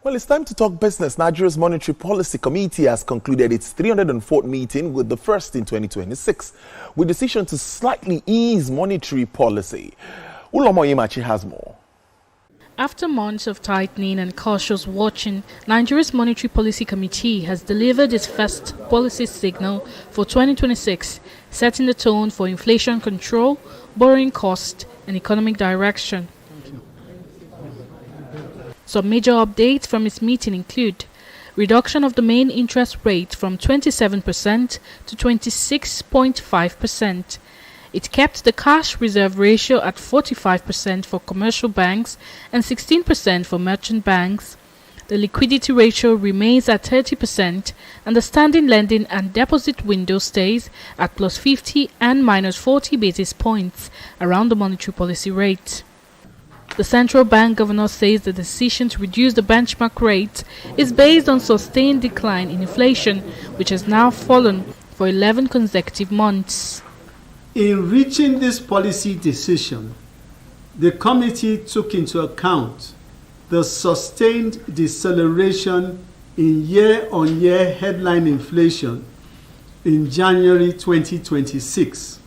Well, it's time to talk business. Nigeria's Monetary Policy Committee has concluded its 304th meeting, with the first in 2026, with decision to slightly ease monetary policy. Ulomo Imachi has more. After months of tightening and cautious watching, Nigeria's Monetary Policy Committee has delivered its first policy signal for 2026, setting the tone for inflation control, borrowing cost, and economic direction. Some major updates from its meeting include reduction of the main interest rate from 27% to 26.5%. It kept the cash reserve ratio at 45% for commercial banks and 16% for merchant banks. The liquidity ratio remains at 30%, and the standing lending and deposit window stays at plus 50 and minus 40 basis points around the monetary policy rate. The central bank governor says the decision to reduce the benchmark rate is based on sustained decline in inflation, which has now fallen for 11 consecutive months. In reaching this policy decision, the committee took into account the sustained deceleration in year-on-year headline inflation in January 2026,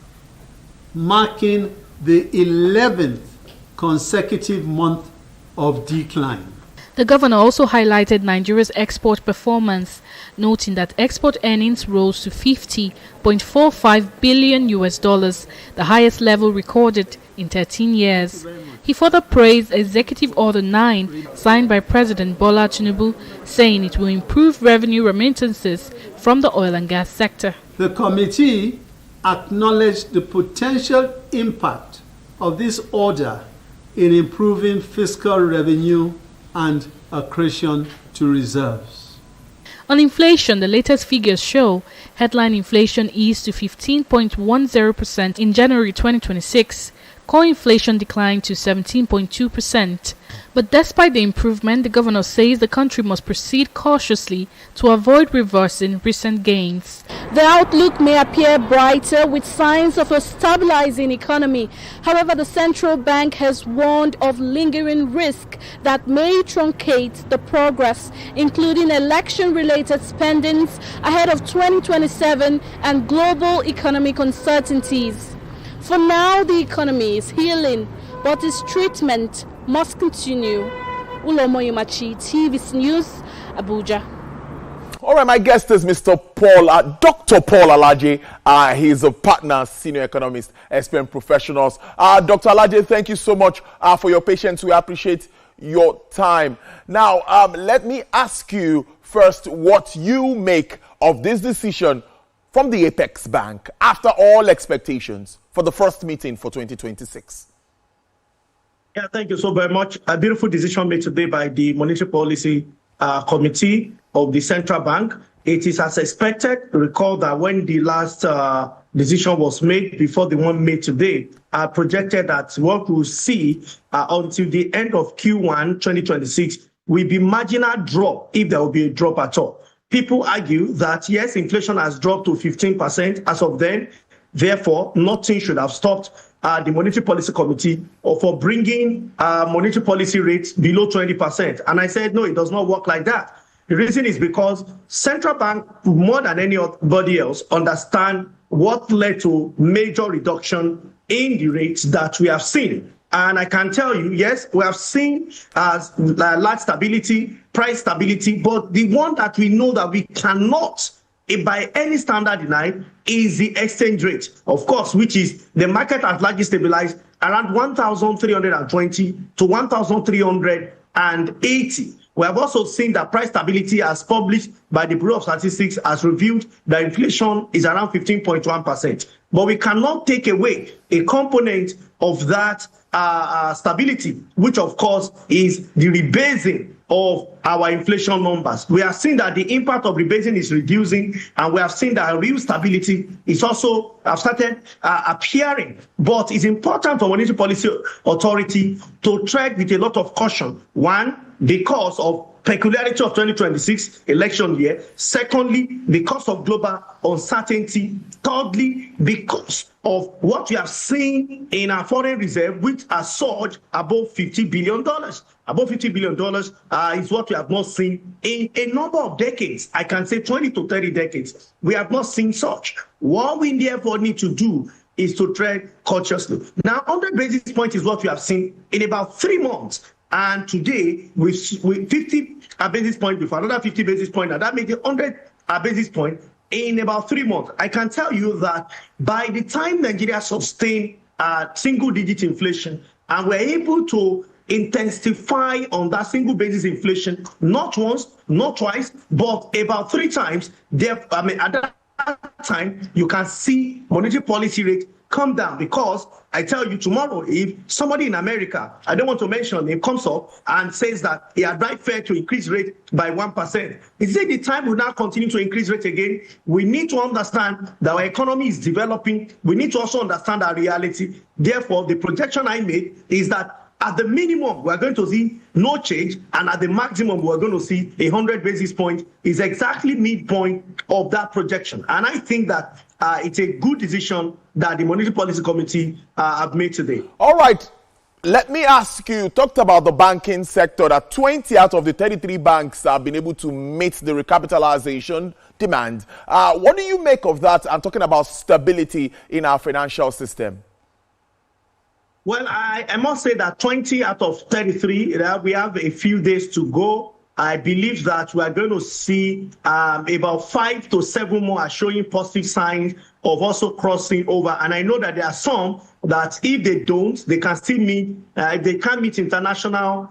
marking the 11th consecutive month of decline. The governor also highlighted Nigeria's export performance, noting that export earnings rose to $50.45 billion, the highest level recorded in 13 years. He further praised Executive Order 9, signed by President Bola Tinubu, saying it will improve revenue remittances from the oil and gas sector. The committee acknowledged the potential impact of this order in improving fiscal revenue and accretion to reserves. On inflation, the latest figures show headline inflation eased to 15.10% in January 2026. Core inflation declined to 17.2%. But despite the improvement, the governor says the country must proceed cautiously to avoid reversing recent gains. The outlook may appear brighter with signs of a stabilizing economy. However, the central bank has warned of lingering risk that may truncate the progress, including election-related spendings ahead of 2027 and global economic uncertainties. For now, the economy is healing, but its treatment must continue. Ulomo Imachi, TVC News, Abuja. All right, my guest is Mr. Dr. Paul Alaje. He's a partner, senior economist, SPM Professionals. Dr. Alaje, thank you so much for your patience. We appreciate your time. Now, let me ask you first what you make of this decision from the Apex Bank after all expectations for the first meeting for 2026. Yeah, thank you so very much. A beautiful decision made today by the Monetary Policy Committee of the Central Bank. It is as expected. Recall that when the last decision was made, before the one made today, projected that what we'll see until the end of Q1 2026 will be marginal drop, if there will be a drop at all. People argue that, yes, inflation has dropped to 15% as of then. Therefore, nothing should have stopped the Monetary Policy Committee for bringing monetary policy rates below 20%. And I said, no, it does not work like that. The reason is because central bank, more than anybody else, understand what led to major reduction in the rates that we have seen. And I can tell you, yes, we have seen large stability, price stability, but the one that we know that we cannot, by any standard, deny is the exchange rate, of course, which is the market has largely stabilized around 1,320 to 1,380. We have also seen that price stability, as published by the Bureau of Statistics, has revealed that inflation is around 15.1%. But we cannot take away a component of that stability, which of course is the rebasing of our inflation numbers. We have seen that the impact of rebasing is reducing, and we have seen that real stability is also started appearing. But it's important for Monetary Policy Authority to tread with a lot of caution. One, because of peculiarity of 2026 election year. Secondly, because of global uncertainty. Thirdly, because of what we have seen in our foreign reserve, which has surged above $50 billion. Above $50 billion is what we have not seen in a number of decades. I can say 20 to 30 decades. We have not seen such. What we therefore need to do is to tread cautiously. Now, 100 basis points is what we have seen in about 3 months. And today, with 50 basis points before another 50 basis points, and that made it 100 basis points in about 3 months. I can tell you that by the time Nigeria sustained single-digit inflation, and we're able to intensify on that single basis inflation, not once, not twice, but about 3 times, at that time, you can see monetary policy rate come down, because I tell you tomorrow, if somebody in America, I don't want to mention name, comes up and says that he had right fair to increase rate by 1%, is it the time we now continue to increase rate again? We need to understand that our economy is developing. We need to also understand our reality. Therefore, the projection I made is that at the minimum, we're going to see no change, and at the maximum, we're going to see 100 basis points is exactly midpoint of that projection. And I think that it's a good decision that the Monetary Policy Committee have made today. All right. Let me ask you, talked about the banking sector, that 20 out of the 33 banks have been able to meet the recapitalization demand. What do you make of that? I'm talking about stability in our financial system. Well, I must say that 20 out of 33, we have a few days to go. I believe that we are going to see about 5 to 7 more are showing positive signs of also crossing over. And I know that there are some that if they don't, they can still meet, if they can't meet international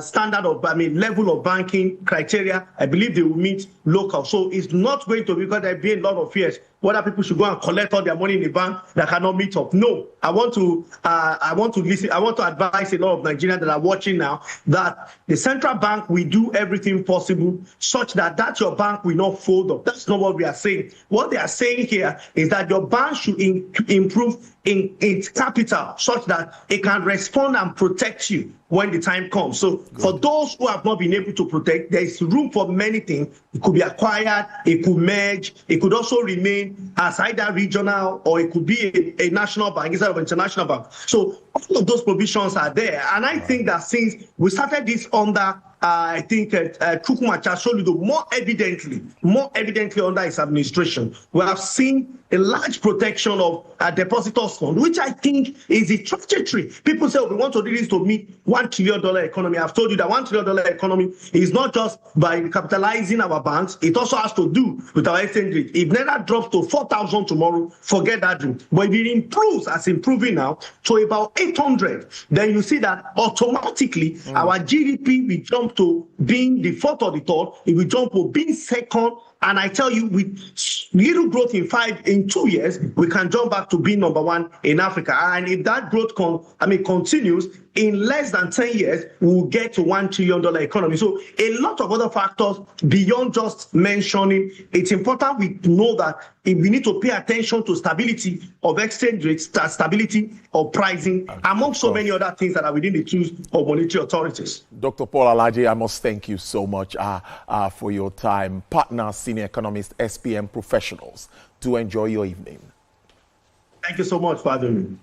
standard of, level of banking criteria, I believe they will meet local. So it's not going to be, because there'll be a lot of fears whether people should go and collect all their money in the bank that cannot meet up. No, I want to listen. I want to advise a lot of Nigerians that are watching now that the central bank will do everything possible such that your bank will not fold up. That's not what we are saying. What they are saying here is that your bank should improve in its capital such that it can respond and protect you when the time comes. So for those who have not been able to protect, there is room for many things. It could be acquired, it could merge, it could also remain as either regional, or it could be a national bank instead of an international bank. So all of those provisions are there. And I think that since we started this under I think Chukwuma Soludo more evidently under his administration, we have seen a large protection of depositors' fund, which I think is the trajectory. People say, we want to do this to meet $1 trillion economy. I've told you that $1 trillion economy is not just by capitalizing our banks, it also has to do with our exchange rate. If Naira drops to 4,000 tomorrow, forget that dream. But if it improves, as improving now, to about 800, then you see that automatically our GDP will jump to being the 4th or the 3rd, it will jump to being 2nd. And I tell you, with little growth in 2 years, we can jump back to being number 1 in Africa. And if that growth continues, in less than 10 years, we'll get to $1 trillion economy. So a lot of other factors beyond just mentioning. It's important we know that if we need to pay attention to stability of exchange rates, stability of pricing, among so many other things that are within the tools of monetary authorities. Dr. Paul Alaje, I must thank you so much for your time. Partner, senior economist, SPM professionals. Do enjoy your evening. Thank you so much for having me.